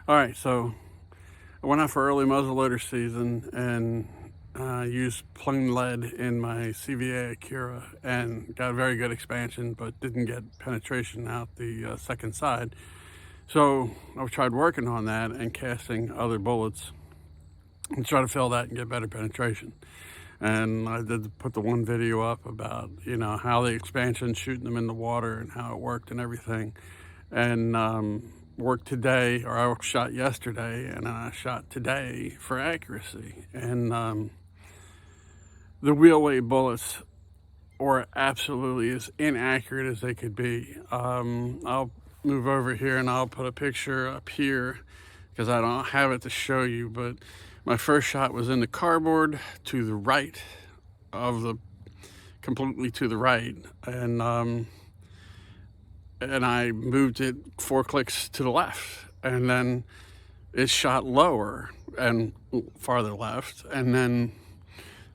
All right, so I went out for early muzzleloader season and used plain lead in my CVA Acura and got a very good expansion, but didn't get penetration out the second side. So I tried working on that and casting other bullets and try to fill that and get better penetration. And I did put the one video up about, how the expansion, shooting them in the water and how it worked and everything. And worked today, or I shot yesterday, and then I shot today for accuracy. And the wheel weight bullets were absolutely as inaccurate as they could be. I'll move over here and I'll put a picture up here because I don't have it to show you, but my first shot was in the cardboard to the right completely to the right, and I moved it 4 clicks to the left, and then it shot lower and farther left, and then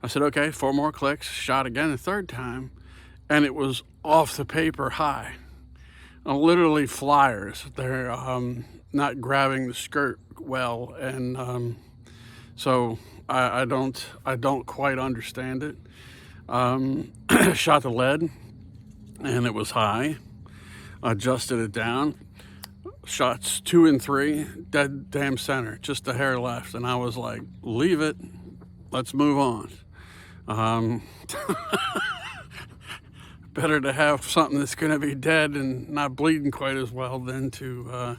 I said, okay, 4 more clicks, shot again the third time, and it was off the paper high. Literally flyers. They're not grabbing the skirt well, and so I don't quite understand it. Shot the lead, and it was high. Adjusted it down. Shots 2 and 3, dead damn center, just a hair left, and I was like, leave it, let's move on. Better to have something that's going to be dead and not bleeding quite as well than to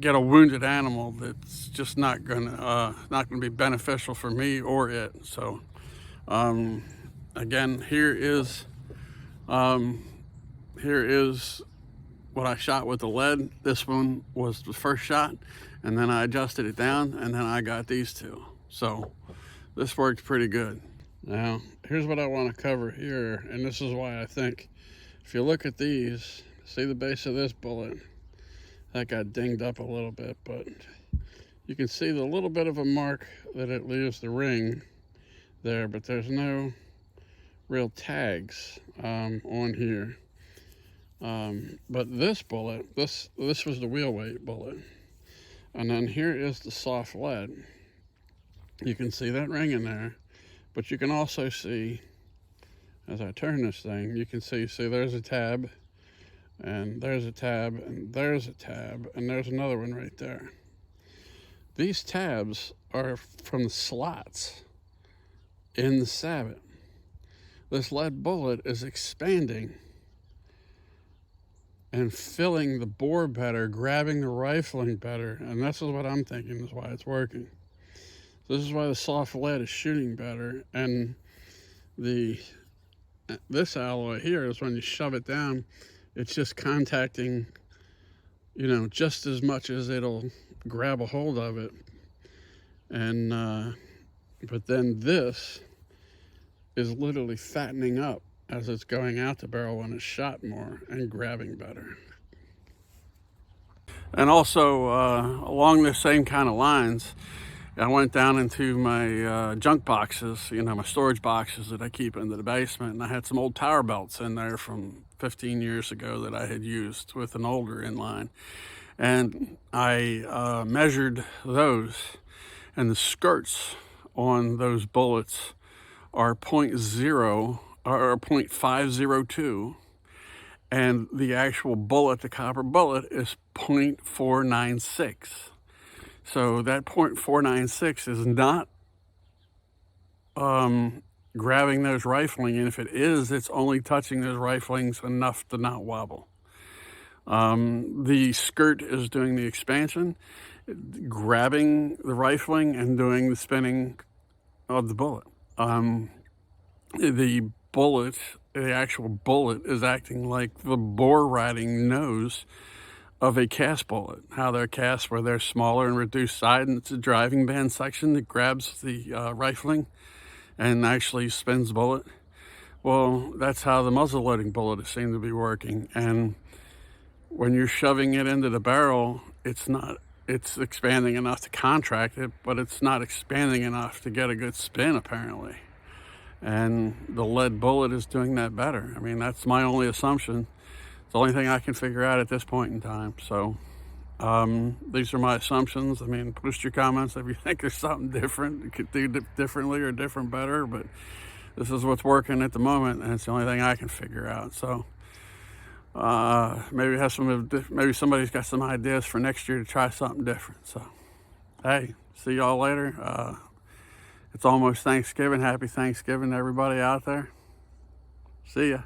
get a wounded animal that's just not going to be beneficial for me or it. So again, here is what I shot with the lead. This one was the first shot, and then I adjusted it down, and then I got these two. So this worked pretty good. Now, here's what I want to cover here, and this is why I think if you look at these, see the base of this bullet, that got dinged up a little bit, but you can see the little bit of a mark that it leaves the ring there, but there's no real tags on here. But this bullet, this was the wheel weight bullet, and then here is the soft lead. You can see that ring in there, but you can also see, as I turn this thing, you can see there's a tab, and there's a tab, and there's a tab, and there's another one right there. These tabs are from the slots in the sabot. This lead bullet is expanding and filling the bore better, grabbing the rifling better, and this is what I'm thinking is why it's working. This is why the soft lead is shooting better, and this alloy here is when you shove it down, it's just contacting, just as much as it'll grab a hold of it. And but then this is literally fattening up as it's going out the barrel when it's shot more and grabbing better. And also along the same kind of lines, I went down into my junk boxes, my storage boxes that I keep in the basement, and I had some old power belts in there from 15 years ago that I had used with an older inline. And I measured those, and the skirts on those bullets are 0.502, and the actual bullet, the copper bullet, is 0.496. So that 0.496 is not grabbing those rifling, and if it is, it's only touching those riflings enough to not wobble. The skirt is doing the expansion, grabbing the rifling and doing the spinning of the bullet. The bullet, the actual bullet, is acting like the bore riding nose of a cast bullet. How they're cast where they're smaller and reduced side, and it's a driving band section that grabs the rifling and actually spins the bullet. Well, that's how the muzzle loading bullet seemed to be working. And when you're shoving it into the barrel, it's expanding enough to contract it, but it's not expanding enough to get a good spin, apparently. And the lead bullet is doing that better. That's my only assumption. It's the only thing I can figure out at this point in time. So These are my assumptions. I mean, post your comments if you think there's something different you could do differently or different better, but this is what's working at the moment, and it's the only thing I can figure out. So maybe somebody's got some ideas for next year to try something different. So hey, see y'all later. It's almost Thanksgiving. Happy Thanksgiving to everybody out there. See ya.